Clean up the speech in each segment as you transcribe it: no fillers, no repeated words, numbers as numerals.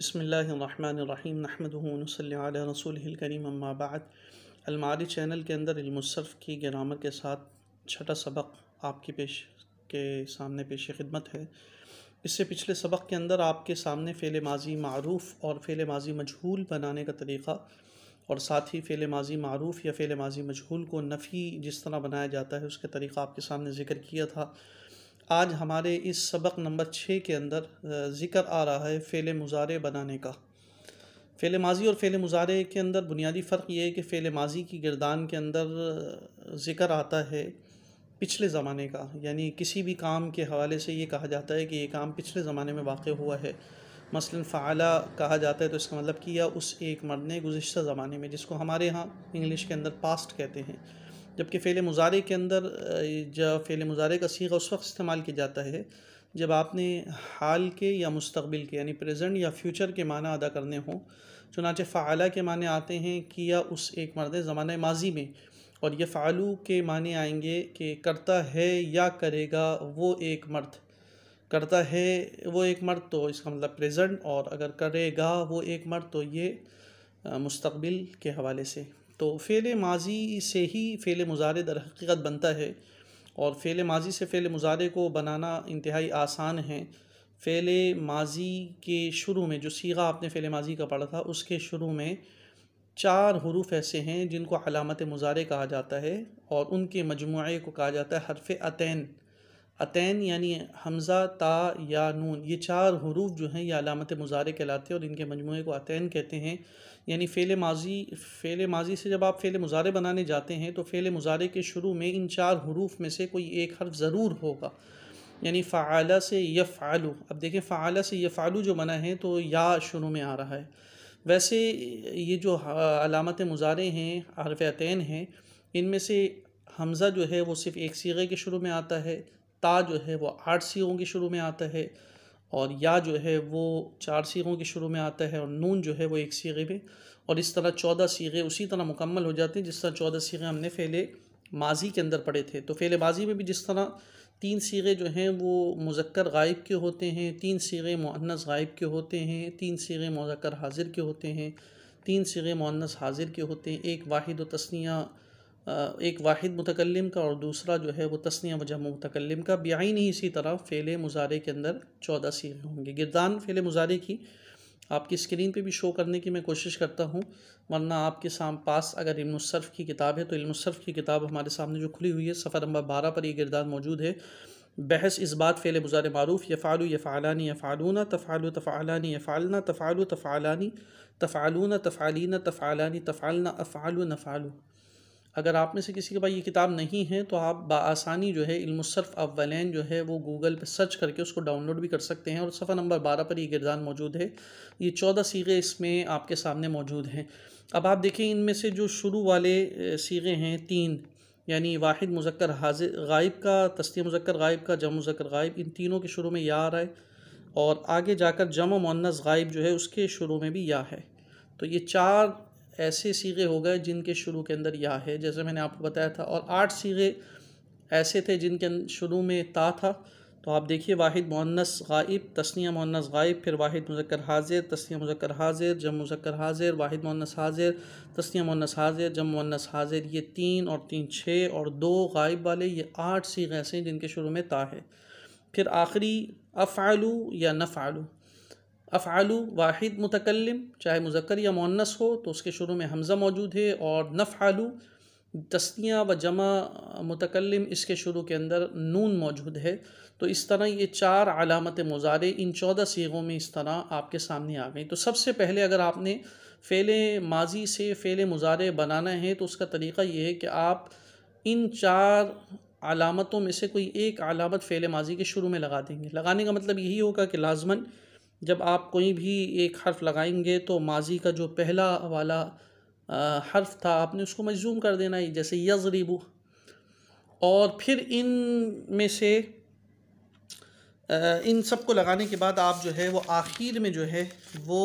बिस्मिल्लाहिर्रहमानिर्रहीम नहमदुहु व नसल्ली अला रसूलिहिल करीम अम्मा बाद। अलमारी चैनल के अंदर इल्मुस्सर्फ़ की ग्रामर के साथ छठा सबक आपकी के सामने पेश खिदमत है। इससे पिछले सबक के अंदर आपके सामने फ़ेल माज़ी मारूफ़ और फ़ेल माज़ी मजहूल बनाने का तरीक़ा और साथ ही फ़ेल माज़ी मारूफ़ या फ़ेल माज़ी मजहूल को नफ़ी जिस तरह बनाया जाता है उसके तरीक़ा आपके सामने ज़िक्र किया था। आज हमारे इस सबक नंबर 6 के अंदर ज़िक्र आ रहा है फ़ेल मुज़ारे बनाने का। फ़ेल माज़ी और फ़ेल मुज़ारे के अंदर बुनियादी फ़र्क ये है कि फ़ेल माज़ी की गिरदान के अंदर ज़िक्र आता है पिछले ज़माने का, यानी किसी भी काम के हवाले से ये कहा जाता है कि ये काम पिछले ज़माने में वाक़ हुआ है। मसलन फ़अला कहा जाता है तो इसका मतलब किया उस एक मर्द ने गुज़िश्ता ज़माने में, जिसको हमारे यहाँ इंग्लिश के अंदर पास्ट कहते हैं। जबकि फ़ेल मुज़ारे के अंदर जब फ़ेल मुज़ारे का सीगा उस वक्त इस्तेमाल किया जाता है जब आपने हाल के या मुस्तक़बिल के यानी प्रेजेंट या फ्यूचर के माना अदा करने हों। चुनांचे फ़अला के माने आते हैं किया उस एक मर्द ने ज़माने माज़ी में, और ये फ़अलू के माने आएंगे कि करता है या करेगा वो एक मर्द। करता है वो एक मर्द तो इसका मतलब प्रेजेंट, और अगर करेगा वो एक मर्द तो ये मुस्तक़बिल के हवाले से। तो फ़ेल माज़ी से ही फ़ेल मुज़ारे दर हकीकत बनता है, और फ़ेल माज़ी से फ़ेल मुज़ारे को बनाना इंतहाई आसान है। फ़ेल माज़ी के शुरू में जो सीगा आपने फ़ेल माज़ी का पढ़ा था उसके शुरू में 4 हुरूफ ऐसे हैं जिनको अलामत मुज़ारे कहा जाता है, और उनके मजमूए को कहा जाता है हर्फ़ अतैन। अतैन यानी हमज़ा, ता या नून, ये 4 हुरूफ जो हैं ये अलामत मुज़ारे कहलाते हैं और इनके मजमूए को अतैन कहते हैं। यानी फ़ेल माज़ी से जब आप फ़ेल मुज़ारे बनाने जाते हैं तो फ़ेल मुज़ारे के शुरू में इन 4 हुरूफ में से कोई एक हर्फ ज़रूर होगा। यानी फ़अला से यफ़अलु, अब देखें फ़अला से यफ़अलु जो बना है तो या शुरू में आ रहा है। वैसे ये जो अलामत मुज़ारे हैं हर्फ़ अतैन हैं, इनमें से हमज़ा जो है वो सिर्फ़ एक सीगे के शुरू में आता है, ता जो है वो 8 सीगों के शुरू में आता है, और या जो है वो 4 सीगों के शुरू में आता है, और नून जो है वो एक सीगे में। और इस तरह 14 सीगे उसी तरह मुकम्मल हो जाते हैं जिस तरह 14 सीगे हमने फ़ेल माज़ी के अंदर पढ़े थे। तो फ़ेल माज़ी में भी जिस तरह 3 सीगे जो हैं वो मुज़क्कर गायब के होते हैं, 3 सीगे मुअन्नस गायब के होते हैं, 3 सीगे मुज़क्कर हाज़िर के होते हैं, 3 सीगे मुअन्नस हाज़िर के होते हैं, एक वाहिद व तस्निया, एक वाहिद मुतकल्लिम का और दूसरा जो है वो तस्निया व जम मुतकल्लिम का। बिआइन ही इसी तरह फ़ेल मुज़ारे के अंदर 14 सीगे होंगे। गिरदान फ़ेल मुज़ारे की आपकी स्क्रीन पे भी शो करने की मैं कोशिश करता हूँ, वरना आपके पास अगर इल्मुस्सर्फ़ की किताब है तो इल्मुस्सर्फ़ की किताब हमारे सामने जो खुली हुई है सफ़ा नंबर 12 पर ये गिरदान मौजूद है। बहस इस बात फ़ेल मुज़ारे मारूफ़ यफ़अलु यफ़अलानी यफ़अलूना तफ़अलु तफ़अलानी यफ़अलना तफ़अलु तफ़अलानी तफ़अलूना तफ़अलीना तफ़अलानी तफ़अलना अफ़अलु नफ़अलु। अगर आप में से किसी के पास ये किताब नहीं है तो आप बआसानी जो है इल्मुस्सर्फ़ अव्वलैन जो है वो गूगल पे सर्च करके उसको डाउनलोड भी कर सकते हैं, और सफ़ा नंबर 12 पर ये गिरदान मौजूद है। ये 14 सीगे इसमें आपके सामने मौजूद हैं। अब आप देखें इनमें से जो शुरू वाले सीगे हैं 3, यानी वाहिद मुज़क्कर हाज़िर गायब का, तस्नीया मुज़क्कर गायब का, जम मुज़क्कर गायब, इन तीनों के शुरू में या आ रहा है, और आगे जाकर जम मुअन्नस गायब जो है उसके शुरू में भी या है। तो ये 4 ऐसे सीगे हो गए जिनके शुरू के अंदर या है, जैसे मैंने आपको बताया था, और 8 सीगे ऐसे थे जिनके शुरू में ता था। तो आप देखिए वाहिद मुअन्नस गायब, तस्निया मुअन्नस गायब, फिर वाहिद मुज़क्कर हाज़िर, तस्निया मुज़क्कर हाज़िर, जम मुज़क्कर हाज़िर, वाहिद मुअन्नस हाज़िर, तस्निया मुअन्नस हाज़िर, जम मुअन्नस हाज़िर, ये 3 और 3 6 और 2 गायब वाले, ये 8 सीगे ऐसे हैं जिनके शुरू में ता है। फिर आखिरी अफ़अलु या नफ़अलु। अफ़अलु वाहिद मुतकल्लिम चाहे मुज़क्कर या मुअन्नस हो तो उसके शुरू में हमज़ा मौजूद है, और नफ़अलु तस्निया व जमा मुतकल्लिम इसके शुरू के अंदर नून मौजूद है। तो इस तरह ये 4 अलामत मुज़ारे इन 14 सीगों में इस तरह आपके सामने आ गई। तो सबसे पहले अगर आपने फ़ेल माज़ी से फ़ेल मुज़ारे बनाना है तो उसका तरीक़ा ये है कि आप इन 4 अलामतों में से कोई एक अलामत फ़ेल माज़ी के शुरू में लगा देंगे। लगाने का मतलब यही होगा कि लाज़मन जब आप कोई भी एक हर्फ़ लगाएंगे तो माज़ी का जो पहला वाला हर्फ़ था आपने उसको मजज़ूम कर देना है, जैसे यज़रिबु। और फिर इन में से इन सब को लगाने के बाद आप जो है वो आखिर में जो है वो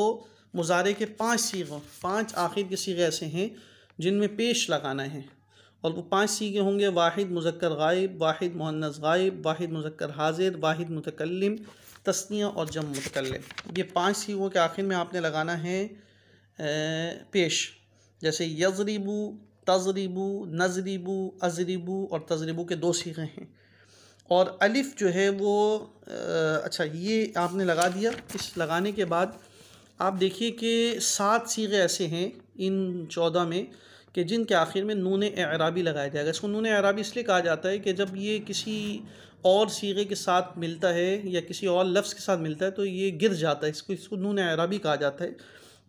मुज़ारे के 5 सीगों 5 आखिर के सीगे ऐसे हैं जिनमें पेश लगाना है, और वो 5 सीगे होंगे, वाहिद मुज़क्कर गायब, वाहिद मुअन्नस गायब, वाहिद मुज़क्कर हाजिर, वाहिद मुतकल्लिम, तस्निया और जम मुतकल्लिम। ये 5 सीगों के आखिर में आपने लगाना है पेश, जैसे यज़रिबू, तज़रिबू, नज़रिबू, अज़रिबू और तज़रिबू के 2 सीगे हैं। और अलिफ़ जो है वो अच्छा ये आपने लगा दिया। इस लगाने के बाद आप देखिए कि 7 सीगे ऐसे हैं इन 14 में कि जिनके आखिर में नून एराबी लगाया जाएगा। इसको नून एराबी इसलिए कहा जाता है कि जब ये किसी और सीगे के साथ मिलता है या किसी और लफ्ज़ के साथ मिलता है तो ये गिर जाता है, इसको नून एराबी कहा जाता है।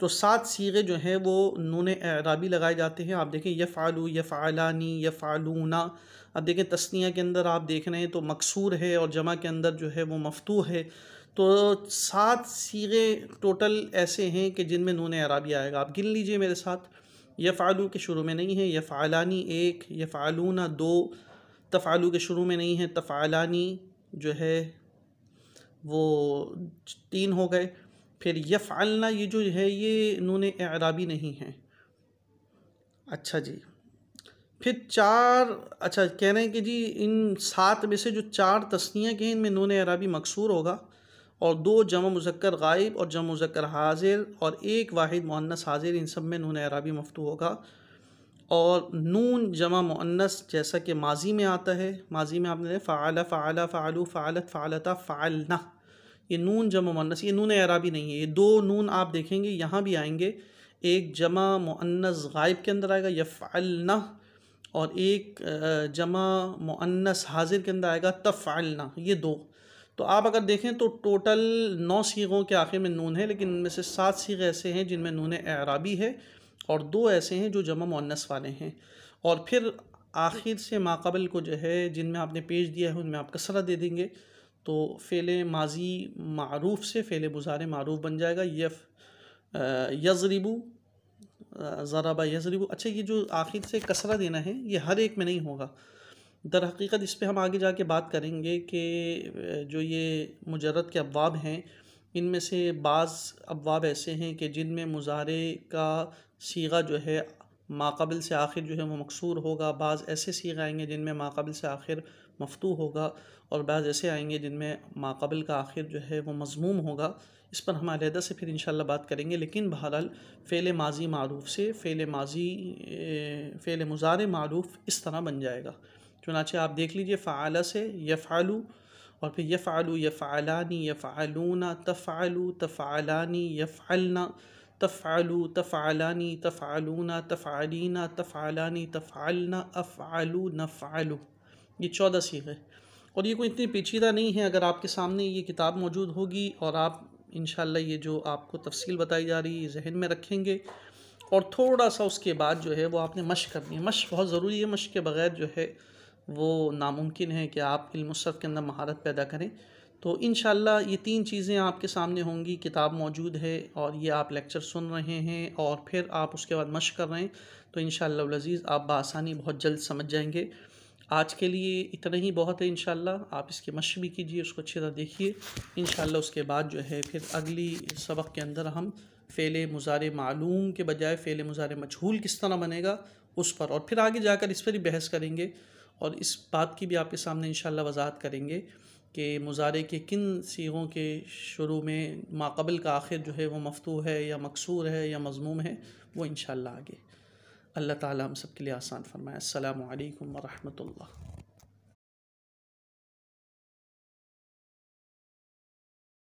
तो 7 सीगे जो हैं वो नून एराबी लगाए जाते हैं। आप देखें यफ़अलू, यफ़अलानी, यफ़अलूना। अब देखें तस्निया के अंदर आप देख रहे हैं तो मकसूर है और जमा के अंदर जो है वो मफ्तूह है। तो 7 सीगे टोटल ऐसे हैं कि जिनमें नून एराबी आएगा। आप गिन लीजिए मेरे साथ। यफ़अलू के शुरू में नहीं है, यफ़अलानी 1, यफ़अलूना 2, तफ़अलू के शुरू में नहीं है, तफ़अलानी जो है वो 3 हो गए। फिर यफ़अलना ये जो है ये नून एराबी नहीं है। अच्छा जी, फिर 4 अच्छा कह रहे हैं कि जी इन 7 में से जो 4 तस्निया के हैं इनमें नून एराबी मकसूर होगा और 2 जमा मुज़क्कर गायब और जमा मुज़क्कर हाजिर और 1 वाहिद मुअन्नस हाजिर, इन सब में नून एराबी मफ्तू होगा। और नून जमा मुअन्नस जैसा कि माजी में आता है, माजी में आपने फ़अला, फ़अला, फ़अलू, फ़अलत, फ़अलता, फ़अलना, ये नून जमा मुअन्नस, ये नून एराबी नहीं है। ये 2 नून आप देखेंगे यहाँ भी आएंगे, एक जमा मुअन्नस गायब के अंदर आएगा यफ़अलना और एक जमा मुअन्नस हाजिर के अंदर आएगा तफ़अलना, ये 2। तो आप अगर देखें तो टोटल 9 सीगों के आखिर में नून है, लेकिन इनमें से 7 सीगे ऐसे हैं जिनमें नून एराबी है और 2 ऐसे हैं जो जमा मुअन्नस वाले हैं। और फिर आखिर से माक़बल को जो है जिनमें आपने पेश दिया है उनमें आप कसरा दे देंगे तो फ़ेले माजी मारूफ़ से फ़ेले मुज़ारे मारूफ़ बन जाएगा। यज़रिबू, ज़रबा यज़रिबू। अच्छा ये जो आखिर से कसरा देना है ये हर एक में नहीं होगा। दर हकीकत इस पे हम आगे जाके बात करेंगे कि जो ये मुजर्रद के अब्वाब हैं इनमें से बाज़ अब्वाब ऐसे हैं कि जिनमें मुज़ारे का सीगा जो है माक़बिल से आखिर जो है वो मकसूर होगा, बाज़ ऐसे सीगे आएंगे जिनमें माक़बिल से आखिर मफ्तू होगा और बाज़ ऐसे आएंगे जिनमें माक़बिल का आखिर जो है वो मज़मूम होगा। इस पर हम अलहदा से फिर इंशाअल्लाह बात करेंगे। लेकिन बहरहाल फ़ेल माजी मारूफ़ से फ़ेल मुज़ारे मारूफ़ इस तरह बन जाएगा। चुनांचे आप देख लीजिए, फ़अला से यफ़अलू और फिर यफ़अलू, यफ़अलानी, यफ़अलूना, तफ़अलू, तफ़अलानी, यफ़अलना, तफ़अलू, तफ़अलानी, तफ़अलूना, तफ़अलीना, तफ़अलानी, तफ़अलना, अफ़अलू, नफ़अलू। ये 14 सीगे और ये कोई इतनी पेचीदा नहीं है। अगर आपके सामने ये किताब मौजूद होगी और आप इंशाअल्लाह ये जो आपको तफ़सील बताई जा रही है ज़हन में रखेंगे और थोड़ा सा उसके बाद जो है वो आपने मश्क करनी है। मश्क बहुत ज़रूरी है, मश्क के बग़ैर जो है वो नामुमकिन है कि आप इल्म मुसफ़ के अंदर महारत पैदा करें। तो इंशाअल्लाह ये 3 चीज़ें आपके सामने होंगी, किताब मौजूद है और ये आप लेक्चर सुन रहे हैं और फिर आप उसके बाद मश्क कर रहे हैं तो इंशाअल्लाह अज़ीज़ आप बआसानी बहुत जल्द समझ जाएंगे। आज के लिए इतना ही बहुत है। इंशाअल्लाह आप इसकी मश्क भी कीजिए, उसको अच्छी तरह देखिए। इंशाअल्लाह उसके बाद जो है फिर अगली सबक के अंदर हम फ़ेले मुज़ारे मालूम के बजाय फ़ेले मुज़ारे मजहूल किस तरह बनेगा उस पर और फिर आगे जाकर इस पर ही बहस करेंगे और इस बात की भी आपके सामने इंशाअल्लाह वज़ाहत करेंगे कि मुज़ारे के किन सीगों के शुरू में माक़बिल का आखिर जो है वो मफ्तू है या मकसूर है या मज़मूम है, वो इंशाअल्लाह आगे। अल्लाह ताला हम सब के लिए आसान फरमाए। अस्सलामु अलैकुम व रहमतुल्लाह।